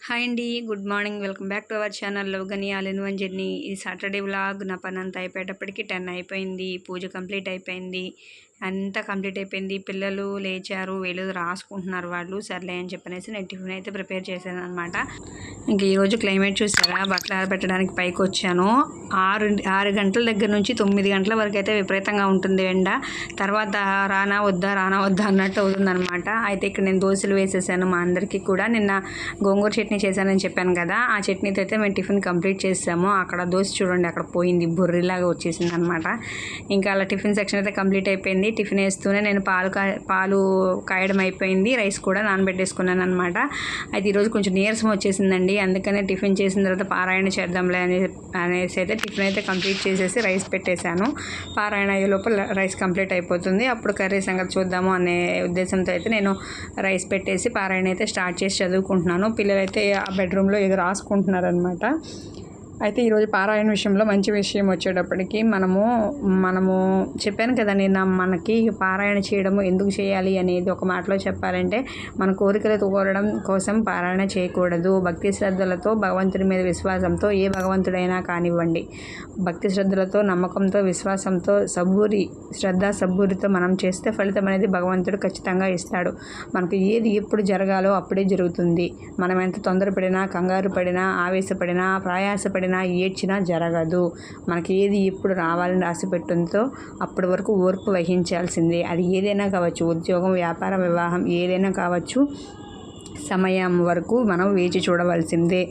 Hi అండి, good morning. Welcome back to our channel లవ్గని all in one journey. ఈ Saturday vlog నా పని అంతా అయిపోయేటప్పటికి 10 అయిపోయింది. పూజ కంప్లీట్ అయిపోయింది, అంతా కంప్లీట్ అయిపోయింది. పిల్లలు లేచారు, వీళ్ళు రాసుకుంటున్నారు. వాళ్ళు సర్లే అని చెప్పనేసి నేను టిఫిన్ అయితే ప్రిపేర్ చేశాను అనమాట. ఇంక ఈరోజు క్లైమేట్ చూసారా, బట్టలు ఆరబెట్టడానికి పైకి వచ్చాను. 6 గంటల దగ్గర నుంచి 9 గంటల వరకు అయితే విపరీతంగా ఉంటుంది ఎండ. తర్వాత రానా వద్దా అన్నట్టు అవుతుందన్నమాట. అయితే ఇక్కడ నేను దోశలు వేసేసాను మా అందరికీ కూడా. నిన్న గోంగూర చట్నీ చేశానని చెప్పాను కదా, ఆ చట్నీతో అయితే మేము టిఫిన్ కంప్లీట్ చేసాము. అక్కడ దోశ చూడండి, అక్కడ పోయింది, బుర్రిలాగా వచ్చేసింది అనమాట. ఇంకా అలా టిఫిన్ సెక్షన్ అయితే కంప్లీట్ అయిపోయింది. టిఫిన్ వేస్తూనే నేను పాలు కాయడం అయిపోయింది, రైస్ కూడా నానబెట్టేసుకున్నాను అనమాట. అయితే ఈరోజు కొంచెం నీరసం వచ్చేసిందండి, అందుకనే టిఫిన్ చేసిన తర్వాత పారాయణ చేద్దాంలే అనేసి అయితే టిఫిన్ అయితే కంప్లీట్ చేసేసి రైస్ పెట్టేశాను. పారాయణ అయ్యే లోపల రైస్ కంప్లీట్ అయిపోతుంది, అప్పుడు కర్రీ సంగతి చూద్దాము అనే ఉద్దేశంతో అయితే నేను రైస్ పెట్టేసి పారాయణ అయితే స్టార్ట్ చేసి చదువుకుంటున్నాను. పిల్లలైతే ఆ బెడ్రూమ్లో ఏదో రాసుకుంటున్నారు అనమాట. అయితే ఈరోజు పారాయణ విషయంలో మంచి విషయం వచ్చేటప్పటికి మనము చెప్పాను కదా నేను, మనకి పారాయణ చేయడము ఎందుకు చేయాలి అనేది ఒక మాటలో చెప్పాలంటే, మన కోరికలతో కోరడం కోసం పారాయణ చేయకూడదు. భక్తి శ్రద్ధలతో, భగవంతుడి మీద విశ్వాసంతో, ఏ భగవంతుడైనా కానివ్వండి, భక్తి శ్రద్ధలతో, నమ్మకంతో, విశ్వాసంతో, సబ్బూరితో మనం చేస్తే ఫలితం అనేది భగవంతుడు ఖచ్చితంగా ఇస్తాడు. మనకు ఏది ఎప్పుడు జరగాలో అప్పుడే జరుగుతుంది. మనం ఎంత తొందరపడినా, కంగారు పడినా, ఆవేశపడినా, ప్రయాసపడినా, ఏడ్చినా జరగదు. మనకి ఏది ఎప్పుడు రావాలని రాసి పెట్టుందో అప్పటి వరకు ఓర్పు వహించాల్సిందే. అది ఏదైనా కావచ్చు, ఉద్యోగం, వ్యాపారం, వివాహం, ఏదైనా కావచ్చు. సమయం వరకు మనం వేచి చూడవలసిందే.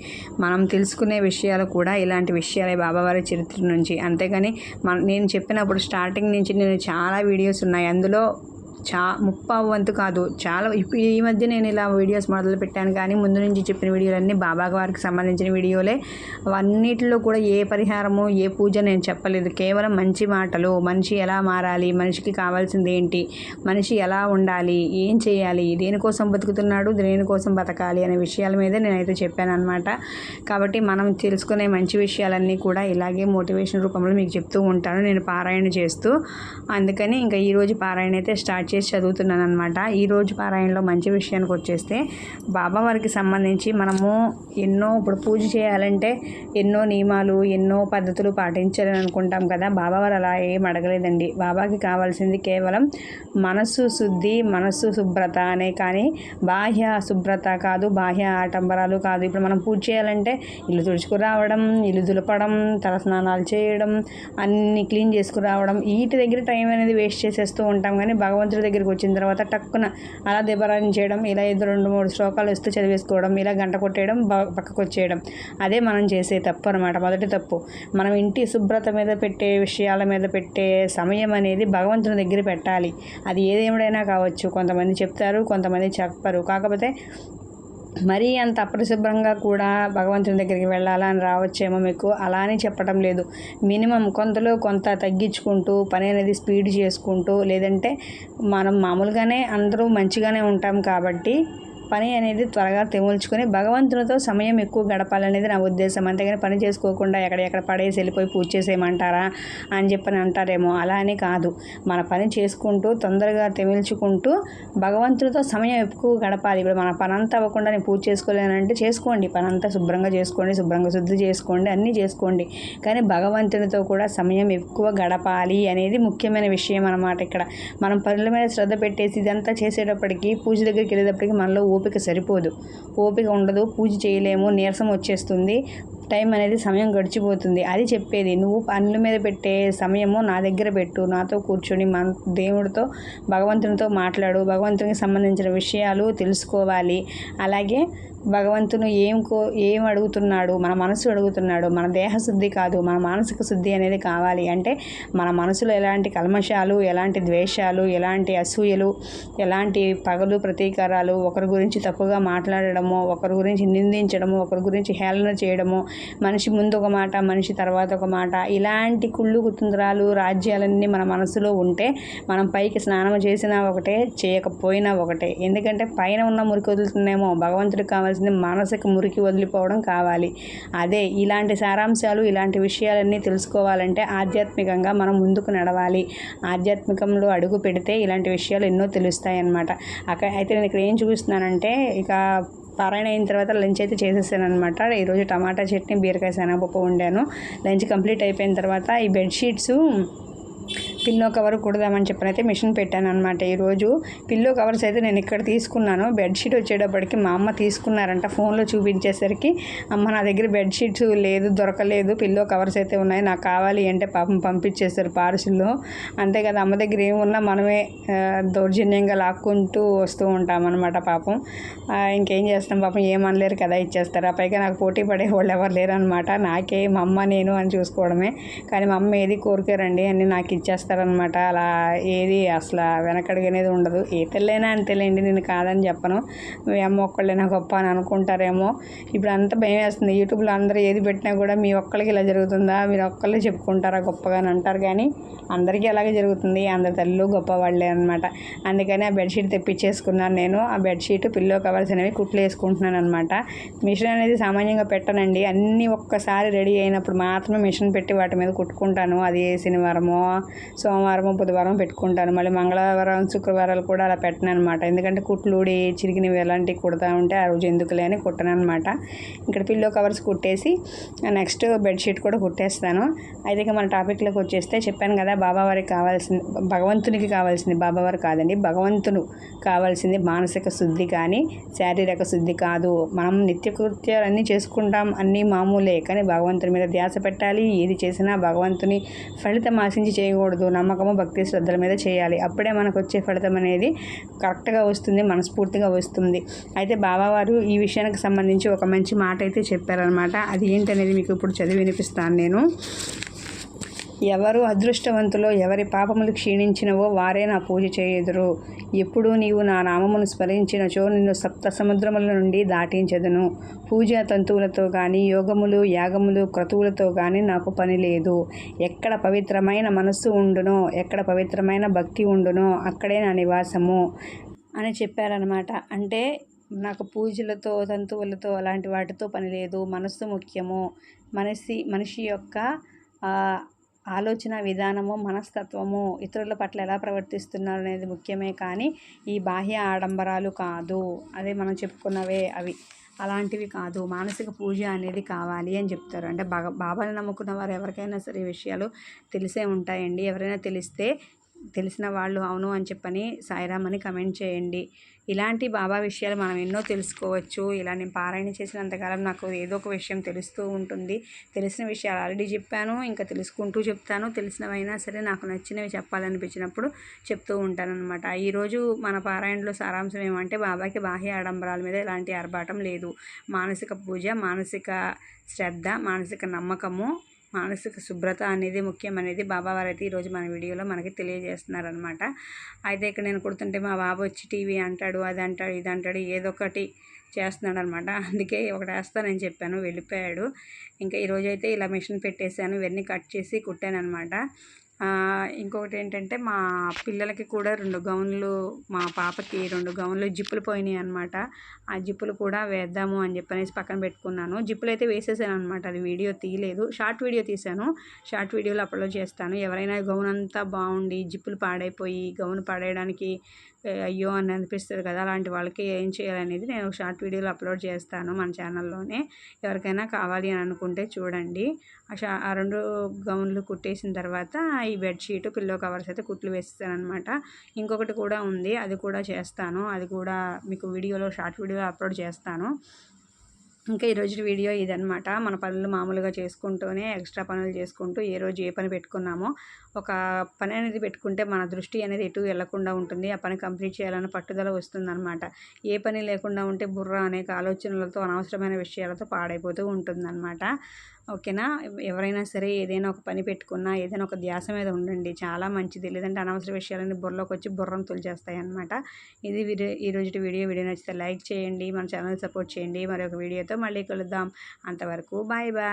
మనం తెలుసుకునే విషయాలు కూడా ఇలాంటి విషయాలే బాబావారి చరిత్ర నుంచి. అంతేగాని నేను చెప్పినప్పుడు స్టార్టింగ్ నుంచి నేను చాలా వీడియోస్ ఉన్నాయి, అందులో 30 వంతు కాదు, చాలా ఇప్పుడు ఈ మధ్య నేను ఇలా వీడియోస్ మొదలు పెట్టాను. కానీ ముందు నుంచి చెప్పిన వీడియోలన్నీ బాబా వారికి సంబంధించిన వీడియోలే. అన్నిటిలో కూడా ఏ పరిహారము, ఏ పూజ నేను చెప్పలేదు. కేవలం మంచి మాటలు, మనిషి ఎలా మారాలి, మనిషికి కావాల్సింది ఏంటి, మనిషి ఎలా ఉండాలి, ఏం చేయాలి, దేనికోసం బతుకుతున్నాడు, దేనికోసం బతకాలి అనే విషయాల మీదే నేనైతే చెప్పాను అనమాట. కాబట్టి మనం తెలుసుకునే మంచి విషయాలన్నీ కూడా ఇలాగే మోటివేషన్ రూపంలో మీకు చెప్తూ ఉంటాను నేను పారాయణ చేస్తూ. అందుకని ఇంకా ఈరోజు పారాయణ అయితే స్టార్ట్ చేసి చదువుతున్నాను అనమాట. ఈరోజు పారాయణలో మంచి విషయానికి వచ్చేస్తే, బాబా వారికి సంబంధించి మనము ఇప్పుడు పూజ చేయాలంటే ఎన్నో నియమాలు, ఎన్నో పద్ధతులు పాటించాలని అనుకుంటాం కదా. బాబావారు అలా ఏం అడగలేదండి. బాబాకి కావాల్సింది కేవలం మనస్సు శుద్ధి, మనస్సు శుభ్రత అనే, కానీ బాహ్య శుభ్రత కాదు, బాహ్య ఆటంబరాలు కాదు. ఇప్పుడు మనం పూజ చేయాలంటే ఇల్లు తుడుచుకురావడం, ఇల్లు దులపడం, తలస్నానాలు చేయడం, అన్నీ క్లీన్ చేసుకురావడం, వీటి దగ్గర టైం అనేది వేస్ట్ చేసేస్తూ ఉంటాం. కానీ భగవంతుడి దగ్గరికి వచ్చిన తర్వాత టక్కున అలా దీపారాధన చేయడం, ఇలా 2-3 శ్లోకాలు ఇస్తూ చదివేసుకోవడం, ఇలా గంట కొట్టేయడం, పక్కకు వచ్చేయడం, అదే మనం చేసే తప్పు అనమాట. మొదటి తప్పు. మనం ఇంటి శుభ్రత మీద పెట్టే, విషయాల మీద పెట్టే సమయం అనేది భగవంతుని దగ్గర పెట్టాలి. అది ఏదేమైనా కావచ్చు. కొంతమంది చెప్తారు, కొంతమంది చెప్పరు. కాకపోతే మరీ అంత అపరిశుభ్రంగా కూడా భగవంతుని దగ్గరికి వెళ్ళాలా అని రావచ్చేమో మీకు. అలా అని చెప్పడం లేదు. మినిమం కొంతలో కొంత తగ్గించుకుంటూ, పని అనేది స్పీడ్ చేసుకుంటూ, లేదంటే మనం మామూలుగానే అందరూ మంచిగానే ఉంటాం కాబట్టి పని అనేది త్వరగా తెముల్చుకొని భగవంతునితో సమయం ఎక్కువ గడపాలనేది నా ఉద్దేశం. అంతేగాని పని చేసుకోకుండా ఎక్కడెక్కడ పడేసి వెళ్ళిపోయి పూజ చేసేయమంటారా అని చెప్పని అంటారేమో. అలా అని కాదు. మన పని చేసుకుంటూ, తొందరగా తెమిల్చుకుంటూ భగవంతునితో సమయం ఎక్కువ గడపాలి. ఇప్పుడు మన పని అంతా అవ్వకుండా నేను పూజ చేసుకోలేనంటే చేసుకోండి, పని అంతా శుభ్రంగా చేసుకోండి, శుభ్రంగా శుద్ధి చేసుకోండి, అన్నీ చేసుకోండి. కానీ భగవంతునితో కూడా సమయం ఎక్కువ గడపాలి అనేది ముఖ్యమైన విషయం అన్నమాట. ఇక్కడ మనం పనుల మీద శ్రద్ధ పెట్టేసి ఇదంతా చేసేటప్పటికి, పూజ దగ్గరికి వెళ్ళేటప్పటికి మనలో ఓపిక సరిపోదు, ఓపిక ఉండదు, పూజ చేయలేము, నీరసం వచ్చేస్తుంది, టైం అనేది సమయం గడిచిపోతుంది. అది చెప్పేది. నువ్వు పనుల మీద పెట్టే సమయము నా దగ్గర పెట్టు, నాతో కూర్చొని దేవుడితో, భగవంతునితో మాట్లాడు, భగవంతునికి సంబంధించిన విషయాలు తెలుసుకోవాలి. అలాగే భగవంతుడు ఏం అడుగుతున్నాడు, మన మనసు అడుగుతున్నాడు. మన దేహశుద్ధి కాదు, మన మానసిక శుద్ధి అనేది కావాలి. అంటే మన మనసులో ఎలాంటి కల్మషాలు, ఎలాంటి ద్వేషాలు, ఎలాంటి అసూయలు, ఎలాంటి పగలు, ప్రతీకారాలు, ఒకరి గురించి తప్పుగా మాట్లాడడము, ఒకరి గురించి నిందించడము, ఒకరి గురించి హేళన చేయడము, మనిషి ముందు ఒక మాట, మనిషి తర్వాత ఒక మాట, ఇలాంటి కుళ్ళు కుతంత్రాలు, రాజ్యాలన్నీ మన మనసులో ఉంటే మనం పైకి స్నానం చేసినా ఒకటే, చేయకపోయినా ఒకటే. ఎందుకంటే పైన ఉన్న మురికి వదులుతుందేమో, భగవంతుడికి కావాల్సింది మానసిక మురికి వదిలిపోవడం కావాలి. అదే ఇలాంటి సారాంశాలు, ఇలాంటి విషయాలన్నీ తెలుసుకోవాలంటే ఆధ్యాత్మికంగా మనం ముందుకు నడవాలి. ఆధ్యాత్మికంలో అడుగు పెడితే ఇలాంటి విషయాలు ఎన్నో తెలుస్తాయి అన్నమాట. అయితే నేను ఇక్కడ ఏం చూపిస్తున్నానంటే, ఇక పారాయణ అయిన తర్వాత లంచ్ అయితే చేసేసాను అనమాట. ఈరోజు టమాటా చట్నీ, బీరకాయ శనగపప్పు వండాను. లంచ్ కంప్లీట్ అయిపోయిన తర్వాత ఈ బెడ్షీట్స్ పిల్లో కవర్ కుడదామని చెప్పనైతే మిషన్ పెట్టాను అనమాట. ఈరోజు పిల్లో కవర్స్ అయితే నేను ఇక్కడ తీసుకున్నాను. బెడ్షీట్ వచ్చేటప్పటికి మా అమ్మ తీసుకున్నారంట. ఫోన్లో చూపించేసరికి అమ్మ నా దగ్గర బెడ్షీట్స్ లేదు, దొరకలేదు, పిల్లో కవర్స్ అయితే ఉన్నాయి, నాకు కావాలి అంటే పాపం పంపించేస్తారు పార్సిల్లో. అంతే కదా, అమ్మ దగ్గర ఏమున్నా మనమే దౌర్జన్యంగా లాక్కుంటూ వస్తూ ఉంటాం అనమాట. పాపం ఇంకేం చేస్తాం, పాపం ఏమనలేరు కదా, ఇచ్చేస్తారు. పైగా నాకు పోటీ పడే వాళ్ళు ఎవరు లేరనమాట. నాకే మా అమ్మ నేను అని చూసుకోవడమే. కానీ మా అమ్మ ఏది కోరికారండి అని నాకు ఇచ్చేస్తారనమాట. అలా ఏది అసలు వెనకడిగనేది ఉండదు. ఏ తెల్లైనా అంతేలేండి, నేను కాదని చెప్పను. మీ అమ్మ ఒక్కళ్ళైనా గొప్ప అని అనుకుంటారేమో. ఇప్పుడు అంతా భయం వేస్తుంది. యూట్యూబ్లో అందరూ ఏది పెట్టినా కూడా మీ ఒక్కళ్ళకి ఇలా జరుగుతుందా, మీరు ఒక్కళ్ళే చెప్పుకుంటారా గొప్పగా అని అంటారు. కానీ అందరికీ అలాగే జరుగుతుంది. అందరి తల్లు గొప్పవాళ్ళే అనమాట. అందుకని ఆ బెడ్షీట్ తెప్పించేసుకున్నాను నేను. ఆ బెడ్షీట్, పిల్లో కవర్స్ అనేవి కుట్లు వేసుకుంటున్నాను అనమాట. మిషన్ అనేది సామాన్యంగా పెట్టనండి. అన్నీ ఒక్కసారి రెడీ అయినప్పుడు మాత్రమే మిషన్ పెట్టి వాటి మీద కుట్టుకుంటాను. అది శనివారమో, సోమవారమో, బుధవారం పెట్టుకుంటాను. మళ్ళీ మంగళవారం, శుక్రవారాలు కూడా అలా పెట్టను అనమాట. ఎందుకంటే కుట్లు ఊడి చిరిగినవి ఎలాంటివి కుడతా ఉంటే ఆ రోజు ఎందుకులే అని కుట్టను అనమాట. ఇక్కడ పిల్లో కవర్స్ కుట్టేసి నెక్స్ట్ బెడ్షీట్ కూడా కుట్టేస్తాను. అయితే ఇక మన టాపిక్లోకి వచ్చేస్తే, చెప్పాను కదా బాబావారికి కావాల్సింది, భగవంతునికి కావాల్సింది, బాబావారు కాదండి, భగవంతుడు కావాల్సింది మానసిక శుద్ధి కానీ శారీరక శుద్ధి కాదు. మనం నిత్యకృత్యాలు అన్నీ చేసుకుంటాం, అన్నీ మామూలే. కానీ భగవంతుని మీద ధ్యాస పెట్టాలి. ఏది చేసినా భగవంతుని ఫలితం ఆశించి చేయకూడదు. నమ్మకము, భక్తి, శ్రద్ధల మీద చేయాలి. అప్పుడే మనకు వచ్చే ఫలితం అనేది కరెక్ట్గా వస్తుంది, మనస్ఫూర్తిగా వస్తుంది. అయితే బాబావారు ఈ విషయానికి సంబంధించి ఒక మంచి మాట అయితే చెప్పారనమాట. అది ఏంటనేది మీకు ఇప్పుడు చదివి వినిపిస్తాను నేను. ఎవరు అదృష్టవంతులో, ఎవరి పాపములు క్షీణించినవో వారే నా పూజ చేయుదురు. ఎప్పుడు నీవు నా నామమును స్మరించినచో నిన్ను సప్త సముద్రముల నుండి దాటించెదను. పూజా తంతువులతో కానీ, యోగములు, యాగములు, క్రతువులతో కానీ నాకు పని లేదు. ఎక్కడ పవిత్రమైన మనస్సు ఉండునో, ఎక్కడ పవిత్రమైన భక్తి ఉండునో అక్కడే నా నివాసము అని చెప్పారనమాట. అంటే నాకు పూజలతో, తంతువులతో, అలాంటి వాటితో పని లేదు. మనస్సు ముఖ్యము. మనిషి యొక్క ఆలోచన విధానము, మనస్తత్వము, ఇతరుల పట్ల ఎలా ప్రవర్తిస్తున్నారు అనేది ముఖ్యమే. కానీ ఈ బాహ్య ఆడంబరాలు కాదు. అదే మనం చెప్పుకున్నవే అవి అలాంటివి కాదు. మానసిక పూజ అనేది కావాలి అని చెప్తారు. అంటే బాబాని నమ్ముకున్న వారు ఎవరికైనా సరే ఈ విషయాలు తెలిసే ఉంటాయండి. ఎవరైనా తెలిసిన వాళ్ళు అవును అని చెప్పని సాయిరామ్ అని కమెంట్ చేయండి. ఇలాంటి బాబా విషయాలు మనం ఎన్నో తెలుసుకోవచ్చు. ఇలా నేను పారాయణ చేసినంతకాలం నాకు ఏదో ఒక విషయం తెలుస్తూ ఉంటుంది. తెలిసిన విషయాలు ఆల్రెడీ చెప్పాను, ఇంకా తెలుసుకుంటూ చెప్తాను. తెలిసినవైనా సరే నాకు నచ్చినవి చెప్పాలనిపించినప్పుడు చెప్తూ ఉంటానన్నమాట. ఈరోజు మన పారాయణలో సారాంశం ఏమంటే, బాబాకి బాహ్య ఆడంబరాల మీద ఎలాంటి ఆర్భాటం లేదు. మానసిక పూజ, మానసిక శ్రద్ధ, మానసిక నమ్మకము, మానసిక శుభ్రత అనేది ముఖ్యం అనేది బాబావారు అయితే ఈరోజు మన వీడియోలో మనకి తెలియజేస్తున్నారనమాట. అయితే ఇక్కడ నేను కుడుతుంటే మా బాబు వచ్చి టీవీ అంటాడు, అది అంటాడు, ఇది అంటాడు, ఏదో ఒకటి చేస్తున్నాడు అనమాట. అందుకే ఒకటి వేస్తానని చెప్పాను, వెళ్ళిపోయాడు. ఇంకా ఈరోజైతే ఇలా మిషన్ పెట్టేశాను, ఇవన్నీ కట్ చేసి కుట్టాను అనమాట. ఇంకొకటి ఏంటంటే, మా పిల్లలకి కూడా 2 గౌన్లు, మా పాపకి 2 గౌన్లు జిప్పులు పోయినాయి అనమాట. ఆ జిప్పులు కూడా వేద్దాము అని చెప్పనేసి పక్కన పెట్టుకున్నాను. జిప్పులు అయితే వేసేసాను అనమాట. అది వీడియో తీయలేదు, షార్ట్ వీడియో తీశాను. షార్ట్ వీడియోలో అప్లోడ్ చేస్తాను. ఎవరైనా గౌన్ అంతా బాగుండి జిప్పులు పాడైపోయి గౌన్ పడేయడానికి అయ్యో అని అనిపిస్తుంది కదా, అలాంటి వాళ్ళకి ఏం చేయాలనేది నేను షార్ట్ వీడియోలో అప్లోడ్ చేస్తాను మన ఛానల్లోనే. ఎవరికైనా కావాలి అని అనుకుంటే చూడండి. ఆ 2 గౌన్లు కుట్టేసిన తర్వాత ఈ బెడ్షీట్, పిల్లో కవర్స్ అయితే కుట్లు వేస్తాను అనమాట. ఇంకొకటి కూడా ఉంది, అది కూడా చేస్తాను. అది కూడా మీకు వీడియోలో, షార్ట్ వీడియోలో అప్లోడ్ చేస్తాను. ఇంకా ఈరోజు వీడియో ఇదనమాట. మన పనులు మామూలుగా చేసుకుంటూనే ఎక్స్ట్రా పనులు చేసుకుంటూ ఏ రోజు ఏ పని పెట్టుకున్నామో, ఒక పని అనేది పెట్టుకుంటే మన దృష్టి అనేది ఎటు వెళ్లకుండా ఉంటుంది. ఆ పని కంప్లీట్ చేయాలన్న పట్టుదల వస్తుందన్నమాట. ఏ పని లేకుండా ఉంటే బుర్ర అనేక ఆలోచనలతో, అనవసరమైన విషయాలతో పాడైపోతూ ఉంటుందన్నమాట. ఓకేనా. ఎవరైనా సరే ఏదైనా ఒక పని పెట్టుకున్నా, ఏదైనా ఒక ధ్యాస మీద ఉండండి, చాలా మంచిది. లేదంటే అనవసర విషయాలన్నీ బుర్రలోకి వచ్చి బుర్రను తులిచేస్తాయి అన్నమాట. ఇది ఈరోజు వీడియో నచ్చితే లైక్ చేయండి, మన ఛానల్ సపోర్ట్ చేయండి. మరొక వీడియోతో మళ్ళీ కలుద్దాం. అంతవరకు బాయ్ బాయ్.